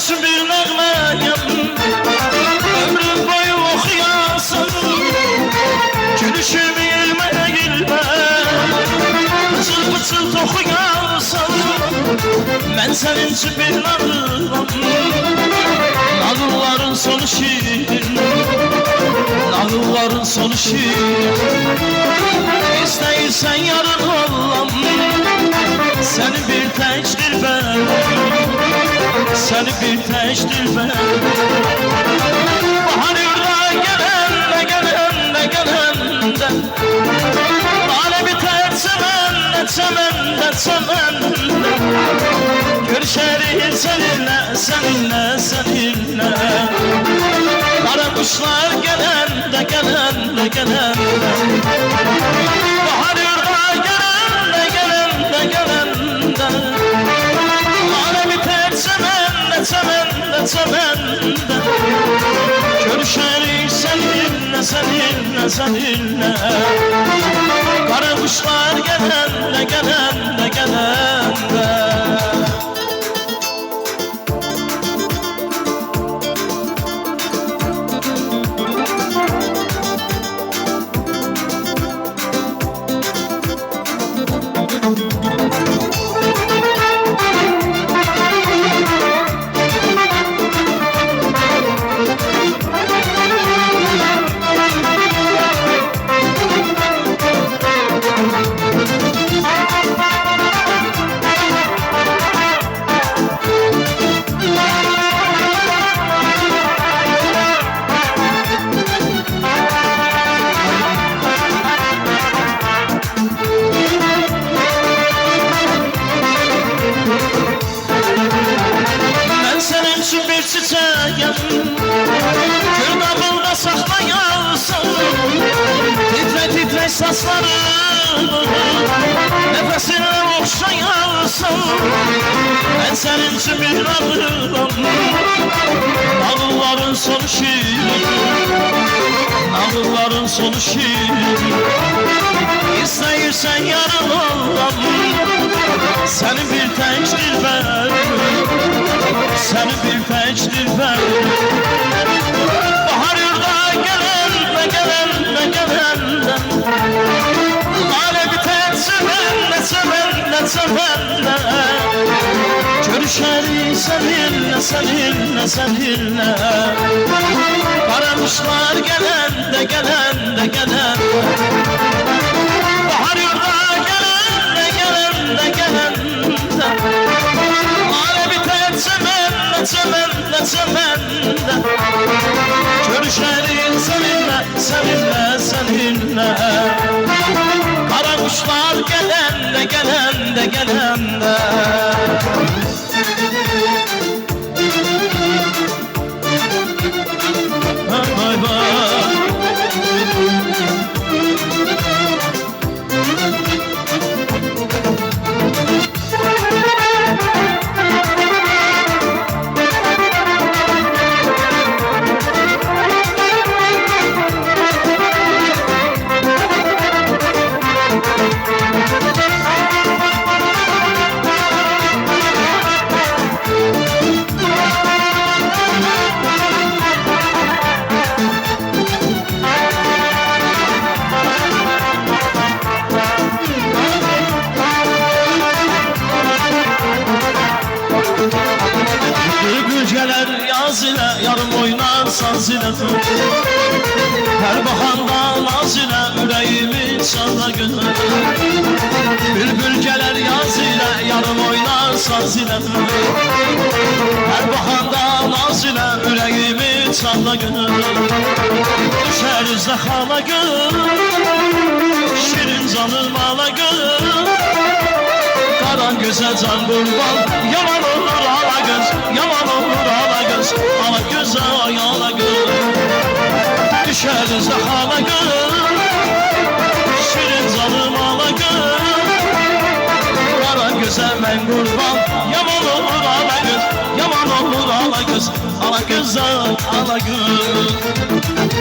için bir nəğməyəm, ömrüm boyu oxuyasan, gülüşümü ilmə ilmə, pıçıl pıçıl toxuyasan. Mən sənin üçün bir nağılam, nağılların sonu şirin, nağılların sonu şirin. İstəyirsən yarın olam, səni bir tək dilbər, səni bir tək dilbər. Bahar yurda gələndə, gələndə, gələndə, lalə bitər çəməndə, çəməndə, çəməndə. Görüşərik səninlə, səninlə, səninlə. Qara quşlar gələndə, gələndə, gələndə. Bahar yurda gələndə, gələndə, gələndə, lalə bitər çəməndə, çəməndə, çəməndə. Görüşərik səninlə, səninlə, səninlə. Qara quşlar gələndə, gələndə, gələndə. Çiçeğim, gül qabında saxlayarsan, titre titre saçlarını, nəfəsinlə oxşayarsan. Mən sənin üçün bir nağılam, nağılların sonu şirin, nağılların sonu şirin. İstəyirsən yarın olam, səni bir tək dilbər, səni bir tək dilbər. Bahar yurda gələndə, gələndə, gələndə, lalə bitər çəməndə, çəməndə, çəməndə. Görüşərik səninlə, səninlə, səninlə. Qara quşlar gələndə, gələndə, gələndə. Bahar yurda gələndə, gələndə, gələndə, lalə bitər çəməndə, çəməndə, çəməndə. Görüşərik səninlə, səninlə, səninlə. Qara quşlar gələndə, gələndə, gələndə. Vay vay vay. Gülgeler yaz ile, yarım oynar saz ile. Her baxanda naz ile, ürəyimi çala götür. Bülbül gələr yaz ile, yarım oynar saz ile. Her baxanda naz ile, ürəyimi çala götür. Düşər üzdə xala gül, şirin canım ala gül. Qaran gözə can qurban, yaman olur ala göz, yaman olur ala göz, ala göz, ay ala göz. Düşər üzdə xala gül, şirin canım ala gül. Qaran gözə mən qurban, yaman olur ala göz, yaman olur ala göz, ala göz, ay ala göz.